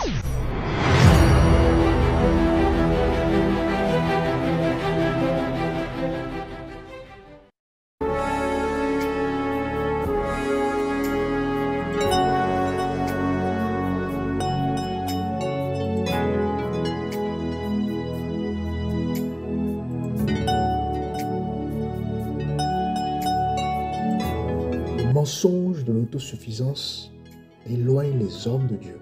Le mensonge de l'autosuffisance éloigne les hommes de Dieu.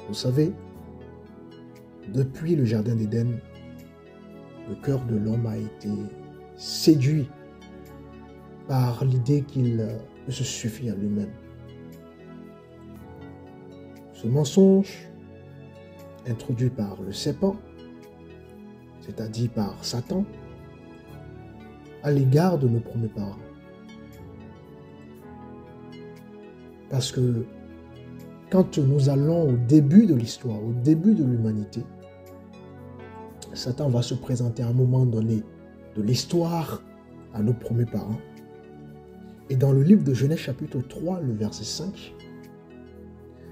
Vous savez, depuis le jardin d'Éden, le cœur de l'homme a été séduit par l'idée qu'il peut se suffire à lui-même. Ce mensonge, introduit par le serpent, c'est-à-dire par Satan, à l'égard de nos premiers parents. Parce que quand nous allons au début de l'histoire, au début de l'humanité, Satan va se présenter à un moment donné de l'histoire à nos premiers parents. Et dans le livre de Genèse chapitre 3, le verset 5,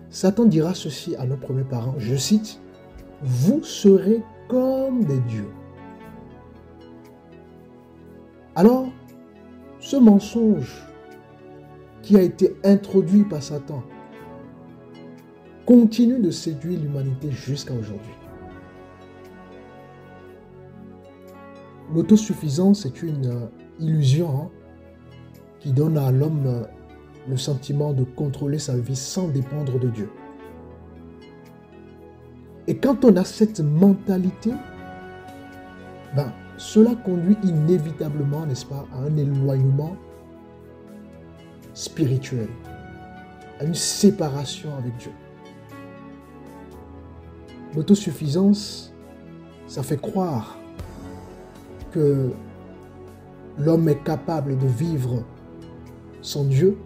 Satan dira ceci à nos premiers parents, je cite, « Vous serez comme des dieux ». Alors, ce mensonge qui a été introduit par Satan continue de séduire l'humanité jusqu'à aujourd'hui. L'autosuffisance est une illusion qui donne à l'homme le sentiment de contrôler sa vie sans dépendre de Dieu. Et quand on a cette mentalité, cela conduit inévitablement, n'est-ce pas, à un éloignement spirituel, à une séparation avec Dieu. L'autosuffisance, ça fait croire que l'homme est capable de vivre sans Dieu,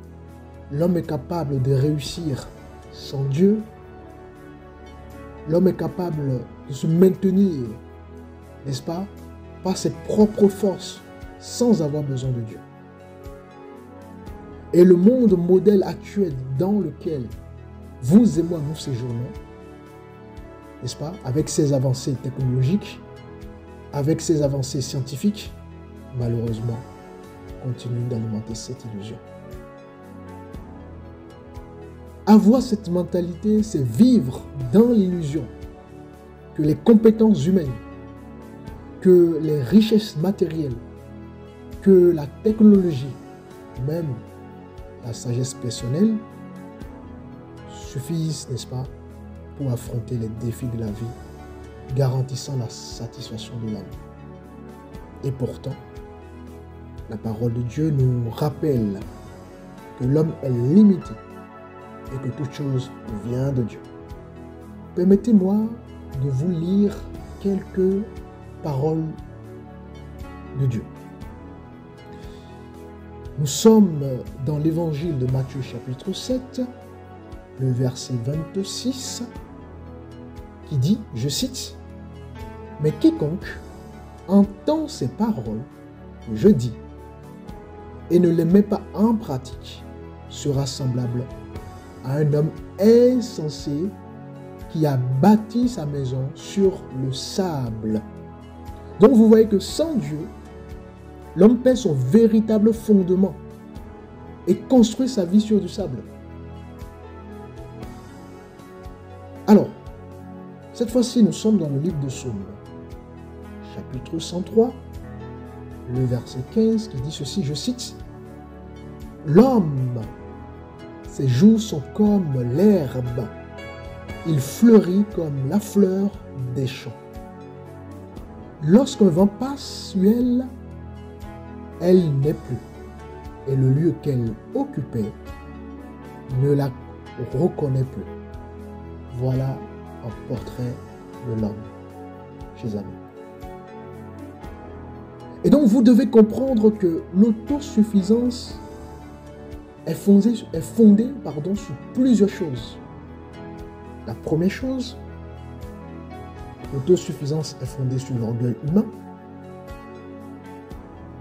l'homme est capable de réussir sans Dieu, l'homme est capable de se maintenir, n'est-ce pas, par ses propres forces, sans avoir besoin de Dieu. Et le monde modèle actuel dans lequel vous et moi nous séjournons, n'est-ce pas, avec ses avancées technologiques, avec ses avancées scientifiques, malheureusement, continue d'alimenter cette illusion. Avoir cette mentalité, c'est vivre dans l'illusion que les compétences humaines, que les richesses matérielles, que la technologie, même la sagesse personnelle, suffisent, n'est-ce pas, pour affronter les défis de la vie, garantissant la satisfaction de l'âme. Et pourtant, la parole de Dieu nous rappelle que l'homme est limité et que toute chose vient de Dieu. Permettez-moi de vous lire quelques paroles de Dieu. Nous sommes dans l'évangile de Matthieu chapitre 7, le verset 26, qui dit, je cite, « Mais quiconque entend ces paroles que je dis et ne les met pas en pratique sera semblable à un homme insensé qui a bâti sa maison sur le sable. » Donc vous voyez que sans Dieu, l'homme perd son véritable fondement et construit sa vie sur du sable. Alors, cette fois-ci, nous sommes dans le livre de Psaume, chapitre 103, le verset 15, qui dit ceci, je cite, « L'homme, ses jours sont comme l'herbe, il fleurit comme la fleur des champs. Lorsqu'un vent passe sur elle, elle n'est plus, et le lieu qu'elle occupait ne la reconnaît plus. » Voilà un portrait de l'homme, chers amis. Et donc vous devez comprendre que l'autosuffisance est fondée sur plusieurs choses. La première chose, l'autosuffisance est fondée sur l'orgueil humain.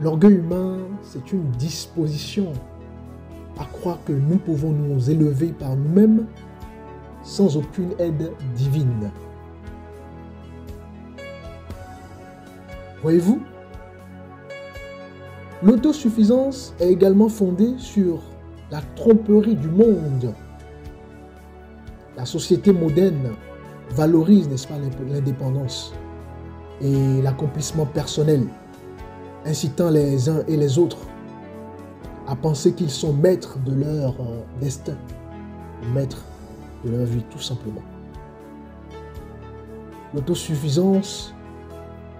L'orgueil humain, c'est une disposition à croire que nous pouvons nous élever par nous-mêmes sans aucune aide divine. Voyez-vous, l'autosuffisance est également fondée sur la tromperie du monde. La société moderne valorise, n'est-ce pas, l'indépendance et l'accomplissement personnel, incitant les uns et les autres à penser qu'ils sont maîtres de leur destin, maîtres de leur vie, tout simplement. L'autosuffisance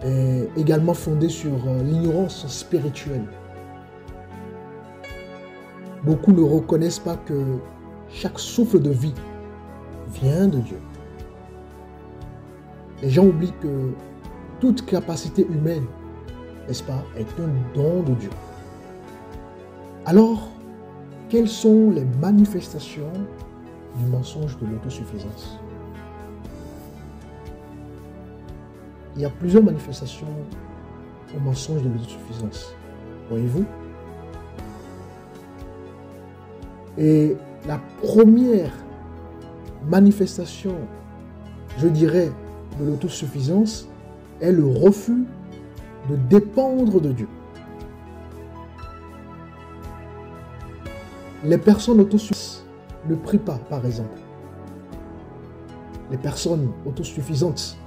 est également fondée sur l'ignorance spirituelle. Beaucoup ne reconnaissent pas que chaque souffle de vie vient de Dieu. Les gens oublient que toute capacité humaine, n'est-ce pas, est un don de Dieu. Alors, quelles sont les manifestations du mensonge de l'autosuffisance? Il y a plusieurs manifestations au mensonge de l'autosuffisance. Voyez-vous? Et la première manifestation, je dirais, de l'autosuffisance est le refus de dépendre de Dieu. Les personnes autosuffisantes ne prient pas, par exemple. Les personnes autosuffisantes,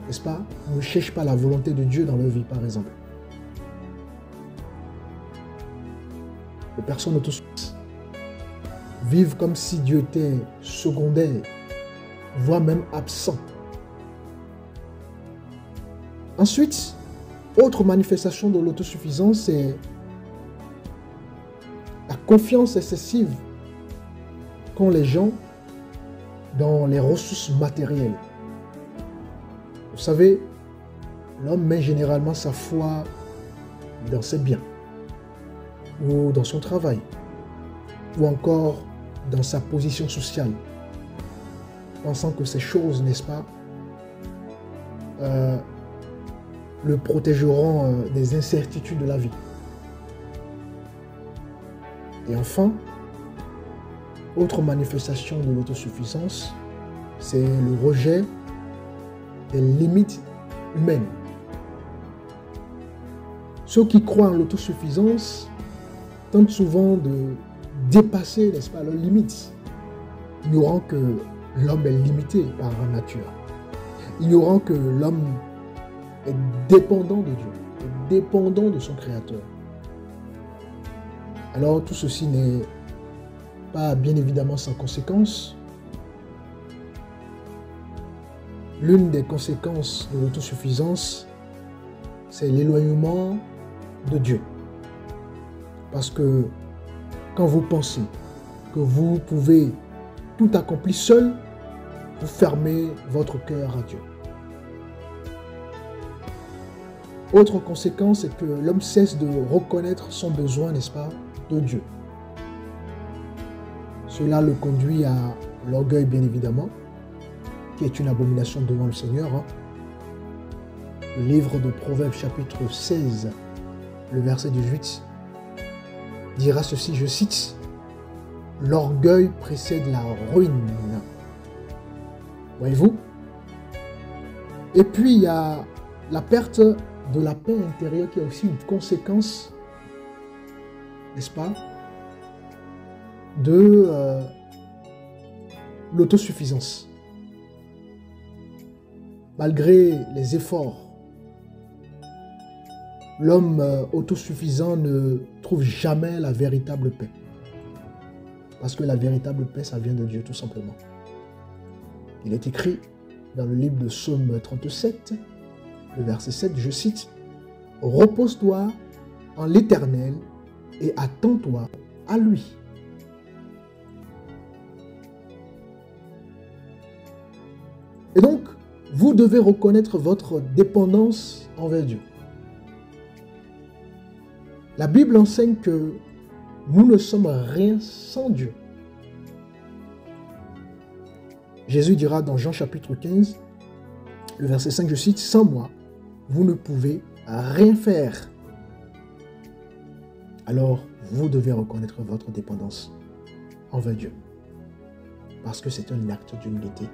n'est-ce pas, ne cherchent pas la volonté de Dieu dans leur vie, par exemple. Les personnes autosuffisantes vivent comme si Dieu était secondaire, voire même absent. Ensuite, autre manifestation de l'autosuffisance, c'est la confiance excessive qu'ont les gens dans les ressources matérielles. Vous savez, l'homme met généralement sa foi dans ses biens, ou dans son travail, ou encore dans sa position sociale, pensant que ces choses, n'est-ce pas, le protégeront des incertitudes de la vie. Et enfin, autre manifestation de l'autosuffisance, c'est le rejet des limites humaines. Ceux qui croient en l'autosuffisance tentent souvent de dépasser, n'est-ce pas, leurs limites, ignorant que l'homme est limité par nature, ignorant que l'homme est dépendant de Dieu, est dépendant de son Créateur. Alors tout ceci n'est pas bien évidemment sans conséquence. L'une des conséquences de l'autosuffisance, c'est l'éloignement de Dieu. Parce que quand vous pensez que vous pouvez tout accomplir seul, vous fermez votre cœur à Dieu. Autre conséquence, c'est que l'homme cesse de reconnaître son besoin, n'est-ce pas, de Dieu. Cela le conduit à l'orgueil, bien évidemment, qui est une abomination devant le Seigneur. Le livre de Proverbes, chapitre 16, le verset 18, dira ceci, je cite, « L'orgueil précède la ruine. » Voyez-vous? Et puis, il y a la perte de la paix intérieure qui est aussi une conséquence, n'est-ce pas, de l'autosuffisance. Malgré les efforts, l'homme autosuffisant ne trouve jamais la véritable paix. Parce que la véritable paix, ça vient de Dieu, tout simplement. Il est écrit dans le livre de Psaume 37, le verset 7, je cite, « Repose-toi en l'Éternel et attends-toi à lui. » Et donc, vous devez reconnaître votre dépendance envers Dieu. La Bible enseigne que nous ne sommes rien sans Dieu. Jésus dira dans Jean chapitre 15, le verset 5, je cite, « Sans moi, vous ne pouvez rien faire. » Alors, vous devez reconnaître votre dépendance envers Dieu. Parce que c'est un acte d'humilité.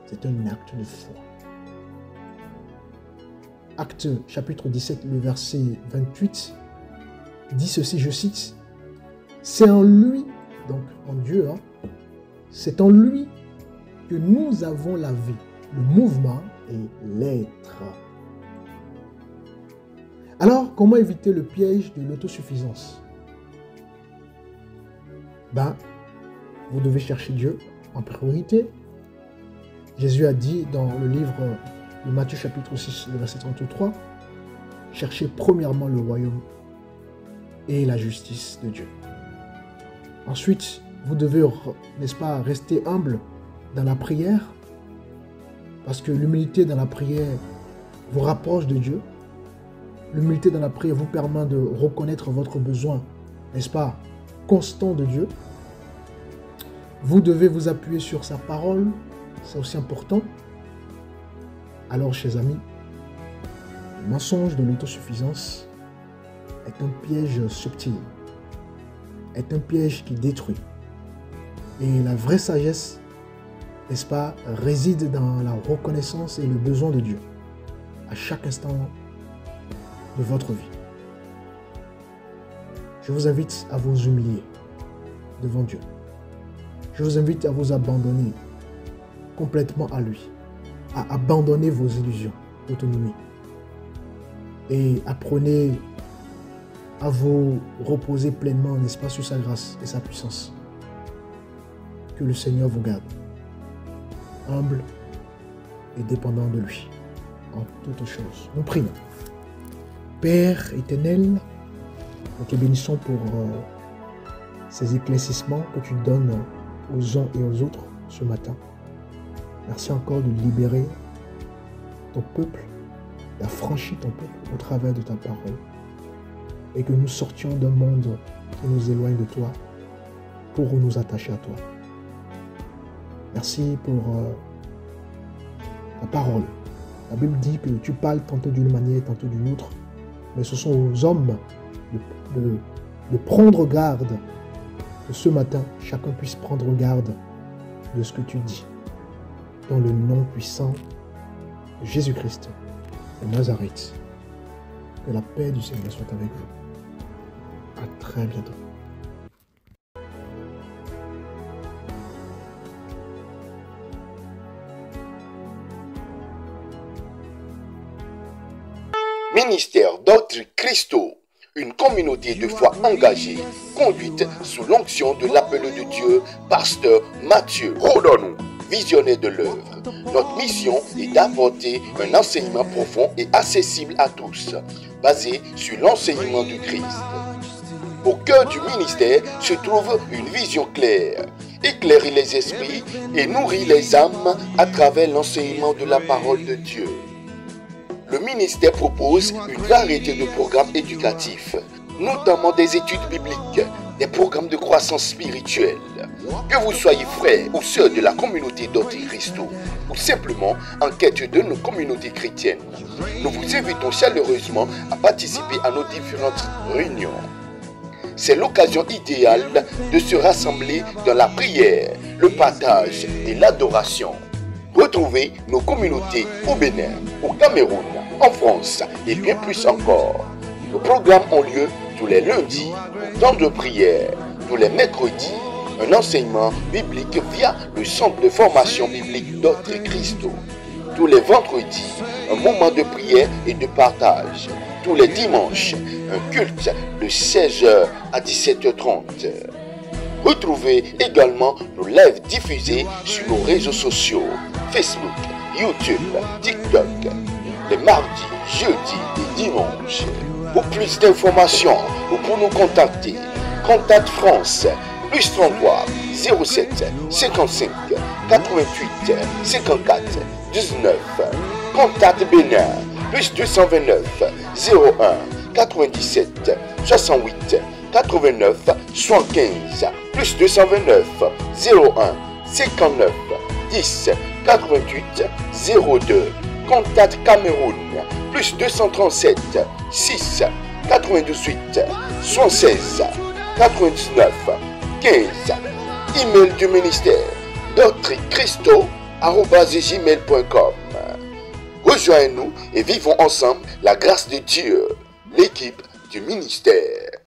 C'est un acte de foi. Acte chapitre 17, le verset 28, dit ceci, je cite, « C'est en lui, donc en Dieu, c'est en lui que nous avons la vie, le mouvement et l'être. » Alors, comment éviter le piège de l'autosuffisance? Vous devez chercher Dieu en priorité. Jésus a dit dans le livre de Matthieu chapitre 6, le verset 33, « Cherchez premièrement le royaume et la justice de Dieu. » Ensuite, vous devez, n'est-ce pas, rester humble dans la prière, parce que l'humilité dans la prière vous rapproche de Dieu. L'humilité dans la prière vous permet de reconnaître votre besoin, n'est-ce pas, constant de Dieu. Vous devez vous appuyer sur sa parole, c'est aussi important. Alors, chers amis, le mensonge de l'autosuffisance est un piège subtil, est un piège qui détruit. Et la vraie sagesse, n'est-ce pas, réside dans la reconnaissance et le besoin de Dieu à chaque instant de votre vie. Je vous invite à vous humilier devant Dieu. Je vous invite à vous abandonner complètement à lui, à abandonner vos illusions d'autonomie et apprenez à vous reposer pleinement, n'est-ce pas, sur sa grâce et sa puissance. Que le Seigneur vous garde, humble et dépendant de lui, en toutes choses. Nous prions. Père éternel, nous te bénissons pour ces éclaircissements que tu donnes aux uns et aux autres ce matin. Merci encore de libérer ton peuple, d'affranchir ton peuple au travers de ta parole. Et que nous sortions d'un monde qui nous éloigne de toi pour nous attacher à toi. Merci pour ta parole. La Bible dit que tu parles tantôt d'une manière, tantôt d'une autre. Mais ce sont aux hommes de prendre garde. Que ce matin, chacun puisse prendre garde de ce que tu dis. Dans le nom puissant de Jésus-Christ de Nazareth. Que la paix du Seigneur soit avec vous. À très bientôt. Ministère d'Autres Christo, une communauté de foi engagée, conduite sous l'onction de l'appel de Dieu, pasteur Mathieu Rodon, visionnaire de l'œuvre. Notre mission est d'apporter un enseignement profond et accessible à tous, basé sur l'enseignement du Christ. Au cœur du ministère se trouve une vision claire, éclairer les esprits et nourrir les âmes à travers l'enseignement de la parole de Dieu. Le ministère propose une variété de programmes éducatifs, notamment des études bibliques, des programmes de croissance spirituelle. Que vous soyez frère ou sœur de la communauté d'Autres Christo, ou simplement en quête de nos communautés chrétiennes, nous vous invitons chaleureusement à participer à nos différentes réunions. C'est l'occasion idéale de se rassembler dans la prière, le partage et l'adoration. Retrouvez nos communautés au Bénin, au Cameroun, en France et bien plus encore. Nos programmes ont lieu tous les lundis, temps de prière, tous les mercredis, un enseignement biblique via le centre de formation biblique d'Autres Christo. Tous les vendredis, un moment de prière et de partage. Tous les dimanches, un culte de 16h à 17h30. Retrouvez également nos lives diffusés sur nos réseaux sociaux, Facebook, YouTube, TikTok, les mardis, jeudis et dimanches. Pour plus d'informations ou pour nous contacter, Contact France, plus 33 07 55 88 54 19. Contact Bénin, plus 229 01 97 68 89 75, plus 229 01 59 10 88 02. Contact Cameroun, plus 237 6 98 76 99 15. email du ministère doctrichristaux@gmail.com. Rejoignez-nous et vivons ensemble la grâce de Dieu, l'équipe du ministère.